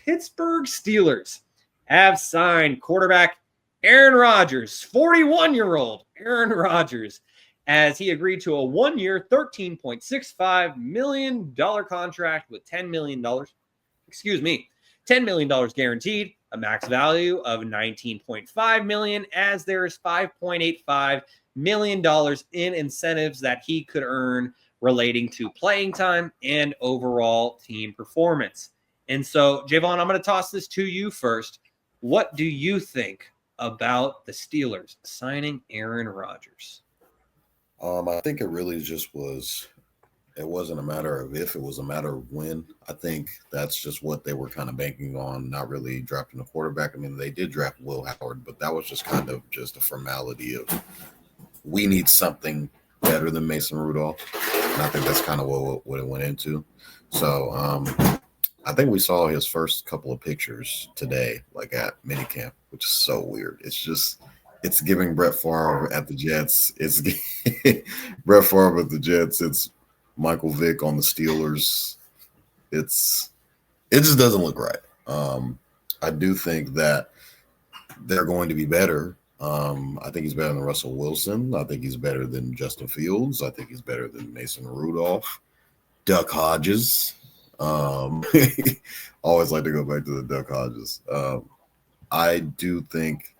Pittsburgh Steelers have signed quarterback Aaron Rodgers, 41-year-old Aaron Rodgers, as he agreed to a one-year, $13.65 million contract with $10 million guaranteed, a max value of $19.5 million, as there is $5.85 million in incentives that he could earn relating to playing time and overall team performance. And so, Jaevon, I'm going to toss this to you first. What do you think about the Steelers signing Aaron Rodgers? I think it really just was. It wasn't a matter of if, it was a matter of when. I think that's just what they were kind of banking on, not really drafting a quarterback. I mean, they did draft Will Howard, but that was just kind of just a formality of we need something better than Mason Rudolph. And I think that's kind of what it went into. So I think we saw his first couple of pictures today, like at minicamp, which is so weird. It's giving Brett Favre at the Jets. It's Brett Favre at the Jets. It's Michael Vick on the Steelers. It just doesn't look right. I do think that they're going to be better. I think he's better than Russell Wilson. I think he's better than Justin Fields. I think he's better than Mason Rudolph. Duck Hodges. Always like to go back to the Duck Hodges. I do think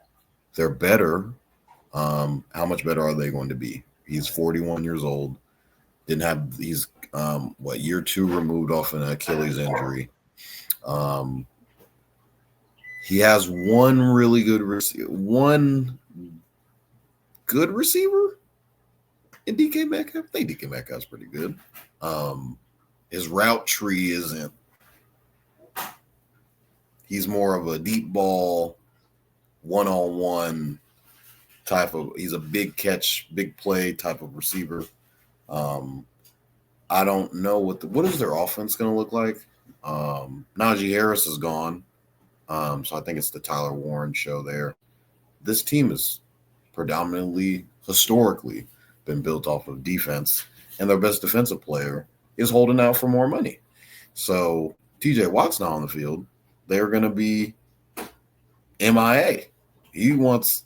they're better. How much better are they going to be? He's 41 years old. He's year 2 removed off an Achilles injury. He has one good receiver in DK Metcalf. I think DK Metcalf's pretty good. His route tree isn't. He's more of a deep ball, one-on-one type of. He's a big catch, big play type of receiver. I don't know what is their offense going to look like. Najee Harris is gone, so I think it's the Tyler Warren show there. This team is predominantly, historically, been built off of defense, and their best defensive player is holding out for more money. So TJ Watt's not on the field. They're going to be MIA. He wants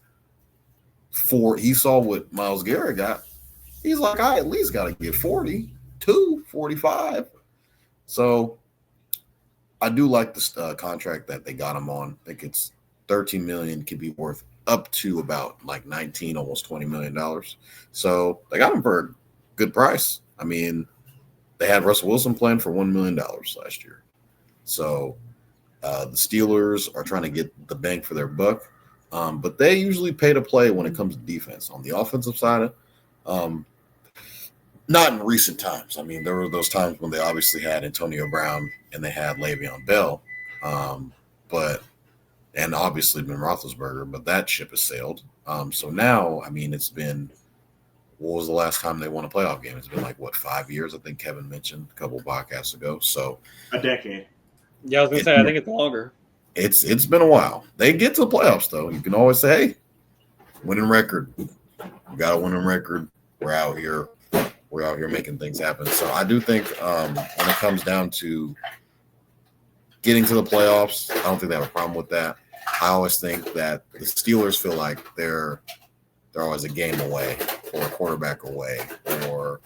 he saw what Myles Garrett got. He's like, I at least got to get 42, 45. So I do like the contract that they got him on. I think it's $13 million, could be worth up to about like 19, almost $20 million. So they got him for a good price. I mean, they had Russell Wilson playing for $1 million last year. So the Steelers are trying to get the bang for their buck. But they usually pay to play when it comes to defense. On the offensive side, not in recent times. I mean, there were those times when they obviously had Antonio Brown and they had Le'Veon Bell, and obviously Ben Roethlisberger, but that ship has sailed. So now, I mean, it's been, what was the last time they won a playoff game? It's been like, 5 years? I think Kevin mentioned a couple of podcasts ago. So a decade. Yeah, I was going to say, I think it's longer. It's been a while. They get to the playoffs, though. You can always say, hey, winning record. We got a winning record. We're out here making things happen. So I do think when it comes down to getting to the playoffs, I don't think they have a problem with that. I always think that the Steelers feel like they're always a game away or a quarterback away or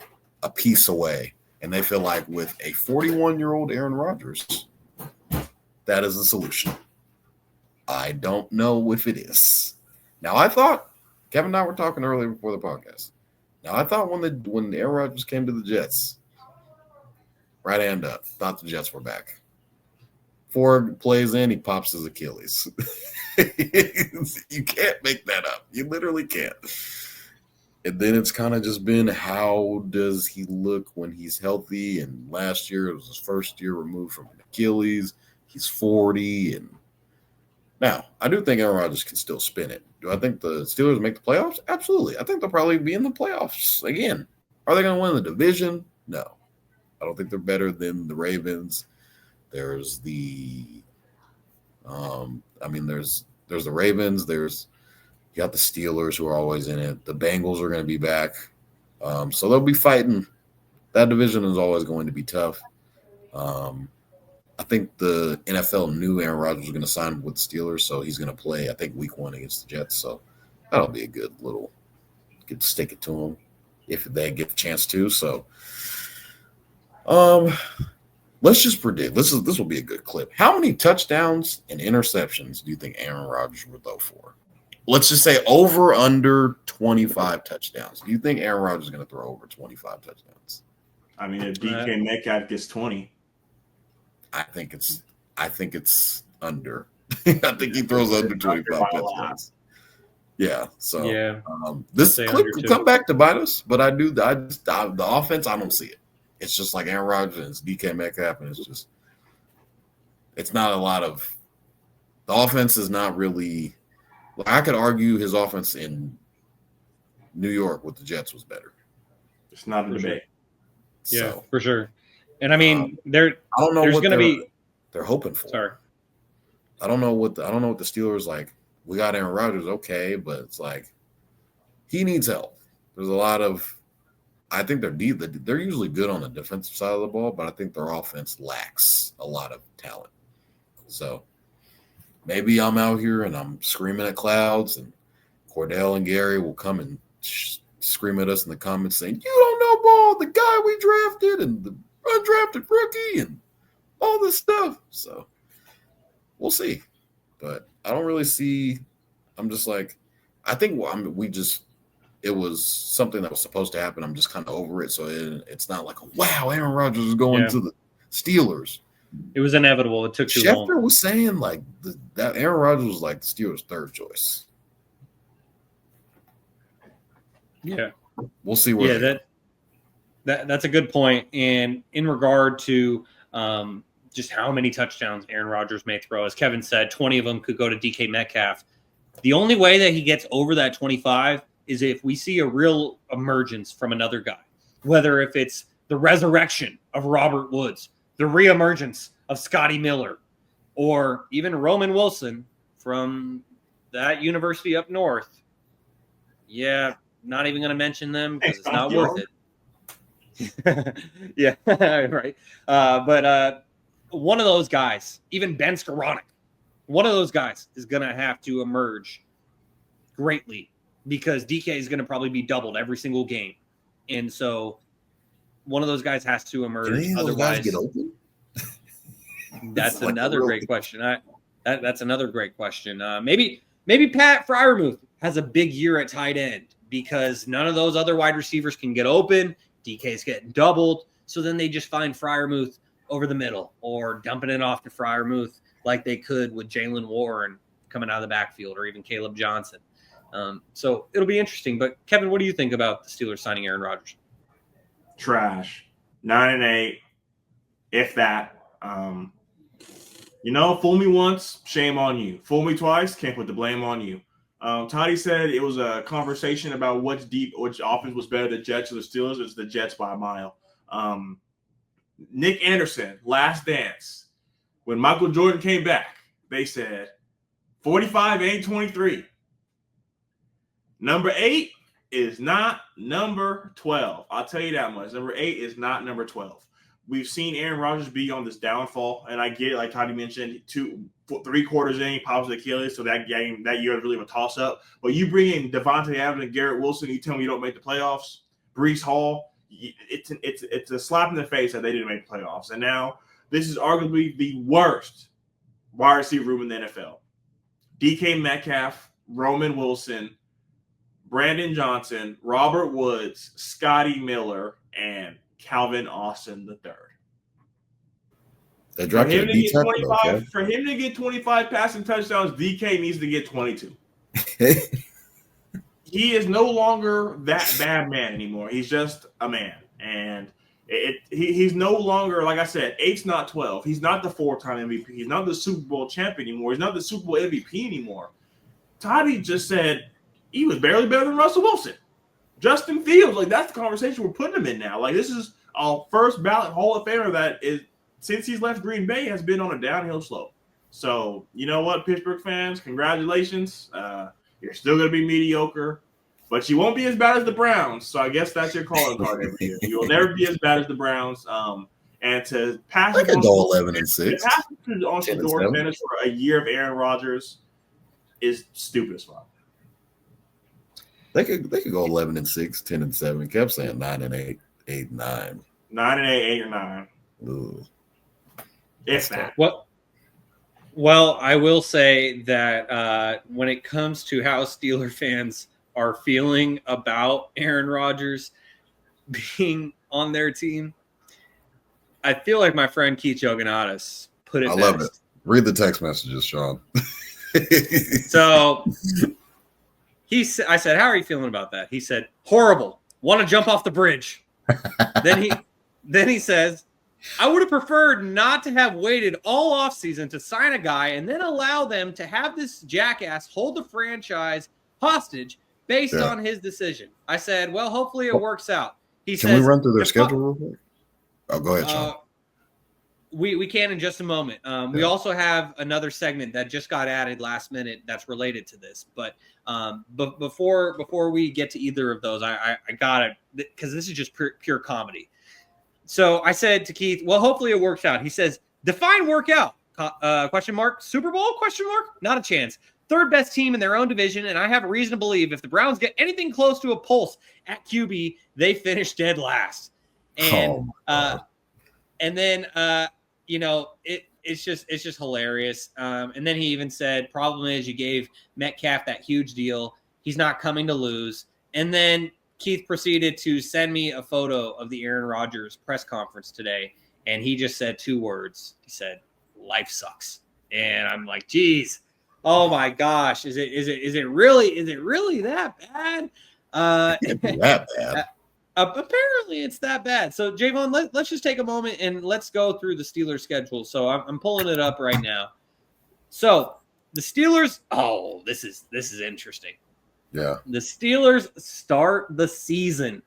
a piece away. And they feel like with a 41-year-old Aaron Rodgers, that is the solution. I don't know if it is. Now, I thought, Kevin and I were talking earlier before the podcast. Now, I thought when Aaron Rodgers came to the Jets, right hand up, thought the Jets were back. 4 plays in, he pops his Achilles. You can't make that up. You literally can't. And then it's kind of just been, how does he look when he's healthy? And last year, it was his first year removed from an Achilles. He's 40. And now, I do think Aaron Rodgers can still spin it. Do I think the Steelers make the playoffs? Absolutely. I think they'll probably be in the playoffs again. Are they going to win the division? No. I don't think they're better than the Ravens. There's the there's the Ravens. You got the Steelers who are always in it. The Bengals are going to be back. So they'll be fighting. That division is always going to be tough. I I think the NFL knew Aaron Rodgers was going to sign with the Steelers, so he's going to play, I think, week 1 against the Jets. So that'll be a good little – get to stick it to him if they get the chance to. So let's just predict. This will be a good clip. How many touchdowns and interceptions do you think Aaron Rodgers would throw for? Let's just say over under 25 touchdowns. Do you think Aaron Rodgers is going to throw over 25 touchdowns? I mean, if DK Metcalf gets 20. I think it's under. I think he throws under 25 touchdowns. Yeah. So this clip could come back to bite us, but the offense, I don't see it. It's just like Aaron Rodgers and it's DK Metcalf, and it's not a lot of – the offense is not really – I could argue his offense in New York with the Jets was better. It's not a debate. Yeah, for sure. And I mean, I don't know what they're hoping for. Sorry. I don't know what the Steelers like. We got Aaron Rodgers, okay, but it's like he needs help. There's a lot of I think they're usually good on the defensive side of the ball, but I think their offense lacks a lot of talent. So maybe I'm out here and I'm screaming at clouds, and Cordell and Gary will come and scream at us in the comments saying, "You don't know ball, the guy we drafted and the undrafted rookie and all this stuff." So we'll see. But I don't really see – I'm just like – I think it was something that was supposed to happen. I'm just kind of over it. So it's not like, wow, Aaron Rodgers is going to the Steelers. It was inevitable. It took too long. Schefter was saying like that Aaron Rodgers was like the Steelers' third choice. Yeah. We'll see where that's a good point. And in regard to just how many touchdowns Aaron Rodgers may throw, as Kevin said, 20 of them could go to DK Metcalf. The only way that he gets over that 25 is if we see a real emergence from another guy, whether if it's the resurrection of Robert Woods, the reemergence of Scotty Miller, or even Roman Wilson from that university up north. Yeah, not even going to mention them because it's not worth it. Yeah, right. But one of those guys, even Ben Skoranek, one of those guys is going to have to emerge greatly because DK is going to probably be doubled every single game. And so one of those guys has to emerge. Otherwise, get open? That's another great question. That's another great question. Maybe Pat Freiermuth has a big year at tight end because none of those other wide receivers can get open. DK's getting doubled. So then they just find Freiermuth over the middle or dumping it off to Freiermuth like they could with Jalen Warren coming out of the backfield or even Caleb Johnson. So it'll be interesting. But, Kevin, what do you think about the Steelers signing Aaron Rodgers? Trash. 9-8, if that. Fool me once, shame on you. Fool me twice, can't put the blame on you. Toddy said it was a conversation about which offense was better, the Jets or the Steelers. It's the Jets by a mile. Nick Anderson, Last Dance. When Michael Jordan came back, they said 45 ain't 23. Number 8 is not number 12. I'll tell you that much. Number 8 is not number 12. We've seen Aaron Rodgers be on this downfall, and I get it, like Toddy mentioned, 3 quarters in, he pops the Achilles, so that year is really a toss-up. But you bring in Devontae Adams and Garrett Wilson, you tell me you don't make the playoffs. Breece Hall, it's a slap in the face that they didn't make the playoffs. And now this is arguably the worst wide receiver room in the NFL. DK Metcalf, Roman Wilson, Brandon Johnson, Robert Woods, Scotty Miller, and Calvin Austin III. For him to get 25 passing touchdowns, DK needs to get 22. He is no longer that bad man anymore. He's just a man. And he's no longer, like I said, 8's not 12. He's not the 4-time MVP. He's not the Super Bowl champion anymore. He's not the Super Bowl MVP anymore. Toddy just said he was barely better than Russell Wilson. Justin Fields, like that's the conversation we're putting him in now. Like this is our first ballot Hall of Famer that is, since he's left Green Bay, has been on a downhill slope. So you know what, Pittsburgh fans, congratulations. You're still going to be mediocre, but you won't be as bad as the Browns. So I guess that's your calling card every year. You will never be as bad as the Browns. And to pass I it could on go 11 and to 6. pass it on 10 and Shador 7. finish for a year of Aaron Rodgers is stupid as fuck. They could go 11 and 6, 10 and 7. Kept saying 9 and 8, 8 and 9. 9 and 8, 8 or 9. Ooh. If That's that. Well, I will say that when it comes to how Steeler fans are feeling about Aaron Rodgers being on their team, I feel like my friend Keith Joganatis put it I best. love it. Read the text messages, Shaun. So I said, "How are you feeling about that?" He said, "Horrible. Want to jump off the bridge." then he says, "I would have preferred not to have waited all offseason to sign a guy and then allow them to have this jackass hold the franchise hostage based on his decision." I said, "Well, hopefully it works out." He Can says, we run through their schedule real quick? Oh, go ahead, Shaun. We can in just a moment. We also have another segment that just got added last minute that's related to this. But before we get to either of those, I got it because this is just pure comedy. So I said to Keith, "Well, hopefully it works out." He says, "Define workout? Question mark. Super Bowl? Question mark. Not a chance. Third best team in their own division, and I have a reason to believe if the Browns get anything close to a pulse at QB, they finish dead last." And and then it's just hilarious. And then he even said, "Problem is you gave Metcalf that huge deal. He's not coming to lose." And then Keith proceeded to send me a photo of the Aaron Rodgers press conference today, and he just said 2 words. He said, "Life sucks." And I'm like, "Geez, oh my gosh, is it really that bad?" Can't be that bad. Apparently, it's that bad. So, Jaevon, let's just take a moment and let's go through the Steelers schedule. So, I'm pulling it up right now. So, the Steelers. Oh, this is interesting. Yeah. The Steelers start the season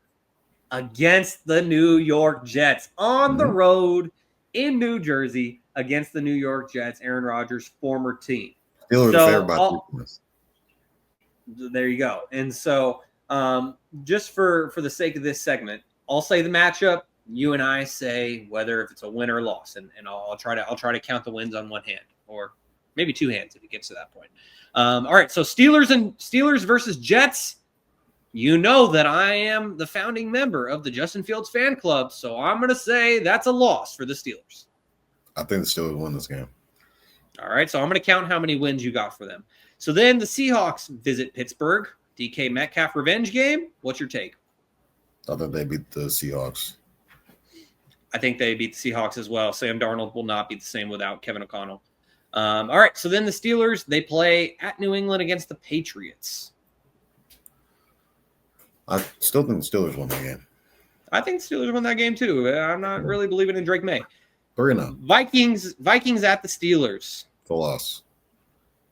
against the New York Jets on the road in New Jersey against the New York Jets, Aaron Rodgers' former team. Steelers are favored by 3 points. There you go. And so, just for the sake of this segment, I'll say the matchup. You and I say whether if it's a win or loss, and I'll try to count the wins on one hand, or maybe 2 hands if it gets to that point. All right, so Steelers versus Jets. You know that I am the founding member of the Justin Fields fan club, so I'm going to say that's a loss for the Steelers. I think the Steelers win this game. All right, so I'm going to count how many wins you got for them. So then the Seahawks visit Pittsburgh. DK Metcalf revenge game. What's your take? I think they beat the Seahawks. I think they beat the Seahawks as well. Sam Darnold will not be the same without Kevin O'Connell. All right, so then the Steelers, they play at New England against the Patriots. I still think the Steelers won that game. I think the Steelers won that game too. I'm not really believing in Drake May. 3-0. Vikings at the Steelers. It's a loss.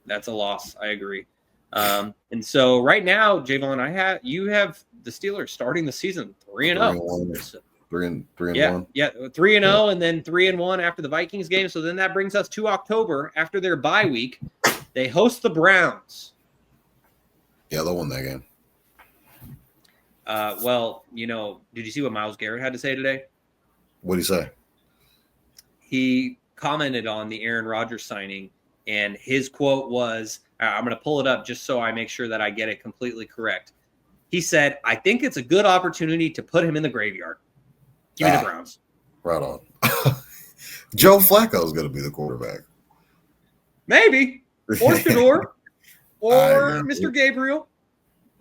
That's a loss. I agree. And so right now, Jaevon, you have the Steelers starting the season 3-0. 3-1. Yeah, 3-0, and then 3-1 after the Vikings game. So then that brings us to October after their bye week. They host the Browns. Yeah, they'll win that game. Well, did you see what Myles Garrett had to say today? What did he say? He commented on the Aaron Rodgers signing, and his quote was, I'm going to pull it up just so I make sure that I get it completely correct. He said, "I think it's a good opportunity to put him in the graveyard. Give me the Browns." Right on. Joe Flacco is going to be the quarterback. Maybe. Or Shador. Or Mr. Gabriel.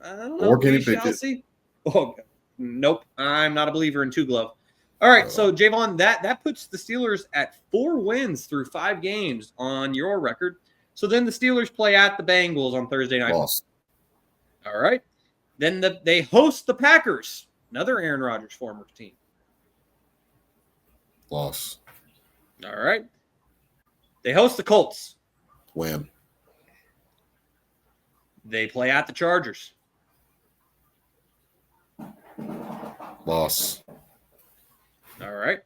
I don't know. Or Kenny Pickett. See. Oh, nope. I'm not a believer in 2 glove. All right, so Jaevon, that puts the Steelers at 4 wins through 5 games on your record. So then the Steelers play at the Bengals on Thursday night. Loss. All right. Then they host the Packers, another Aaron Rodgers former team. Loss. All right. They host the Colts. Win. They play at the Chargers. Loss. All right.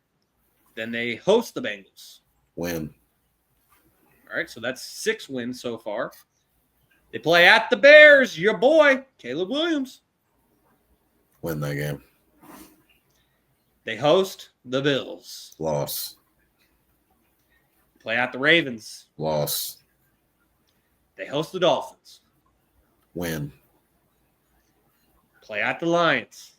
Then they host the Bengals. Win. All right, so that's 6 wins so far. They play at the Bears, your boy, Caleb Williams. Win that game. They host the Bills. Loss. Play at the Ravens. Loss. They host the Dolphins. Win. Play at the Lions.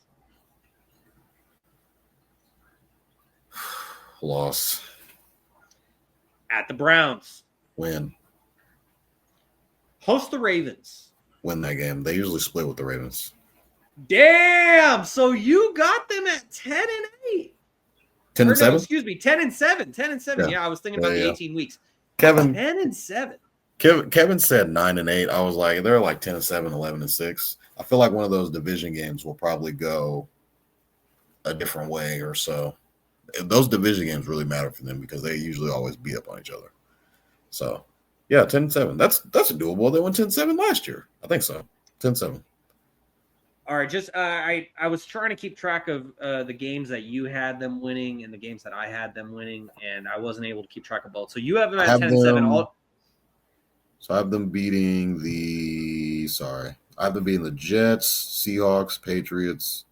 Loss. At the Browns. Win. Host the Ravens. Win that game. They usually split with the Ravens. Damn! So you got them at 10-8. 10-7? No, excuse me, 10-7. 10-7. Yeah, I was thinking about the 18 weeks. Kevin 10-7. Kevin said 9-8. I was like, they're like 10-7, 11-6. I feel like one of those division games will probably go a different way or so. Those division games really matter for them because they usually always beat up on each other. So, yeah, 10-7. That's doable. They won 10-7 last year. I think so. 10-7. All right, just I was trying to keep track of the games that you had them winning and the games that I had them winning, and I wasn't able to keep track of both. So you have them at 10-7. So I have them beating the Jets, Seahawks, Patriots,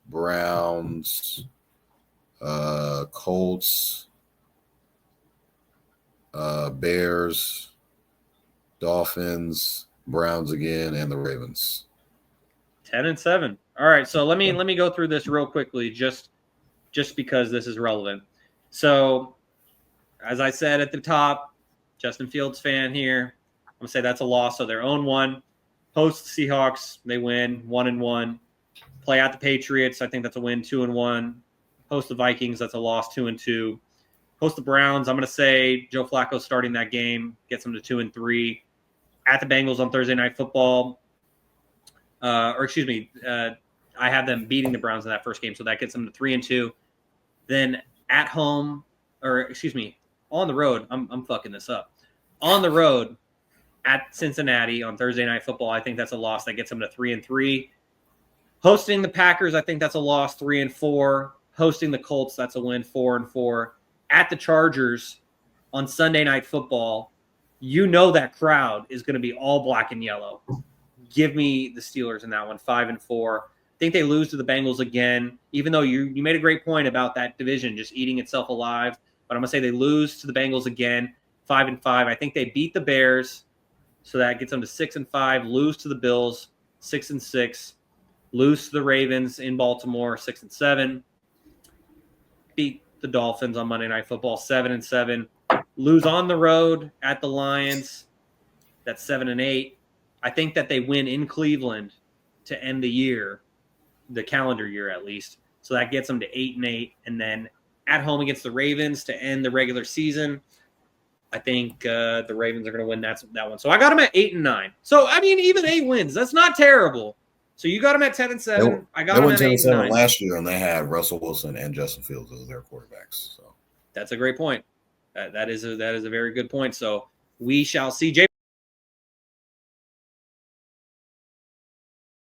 Browns, Colts, Bears, Dolphins, Browns again, and the Ravens. 10-7. All right, so let me go through this real quickly, just because this is relevant. So, as I said at the top, Justin Fields fan here. I'm gonna say that's a loss. So they're 0-1. Host the Seahawks, they win 1-1. Play out the Patriots, I think that's a win, 2-1. Host the Vikings, that's a loss, 2-2. Host the Browns, I'm gonna say Joe Flacco starting that game gets them to 2-3. At the Bengals on Thursday Night Football. I have them beating the Browns in that first game, so that gets them to 3-2. Then at home, on the road. I'm fucking this up. On the road at Cincinnati on Thursday Night Football, I think that's a loss. That gets them to 3-3. Hosting the Packers, I think that's a loss, 3-4. Hosting the Colts, that's a win, 4-4. At the Chargers on Sunday Night Football, you know that crowd is going to be all black and yellow. Give me the Steelers in that one, 5-4. I think they lose to the Bengals again, even though you made a great point about that division just eating itself alive. But I'm going to say they lose to the Bengals again, 5-5. I think they beat the Bears, so that gets them to 6-5. Lose to the Bills, 6-6. Lose to the Ravens in Baltimore, 6-7. Beat the Dolphins on Monday Night Football, 7-7. Lose on the road at the Lions, that's 7-8. I think that they win in Cleveland to end the year, the calendar year at least. So that gets them to 8-8. And then at home against the Ravens to end the regular season, I think the Ravens are going to win that one. So I got them at 8-9. So, I mean, even 8 wins. That's not terrible. So you got them at 10-7. I got them at 8-9. Last year, and they had Russell Wilson and Justin Fields as their quarterbacks. So that's a great point. That is a very good point. So we shall see.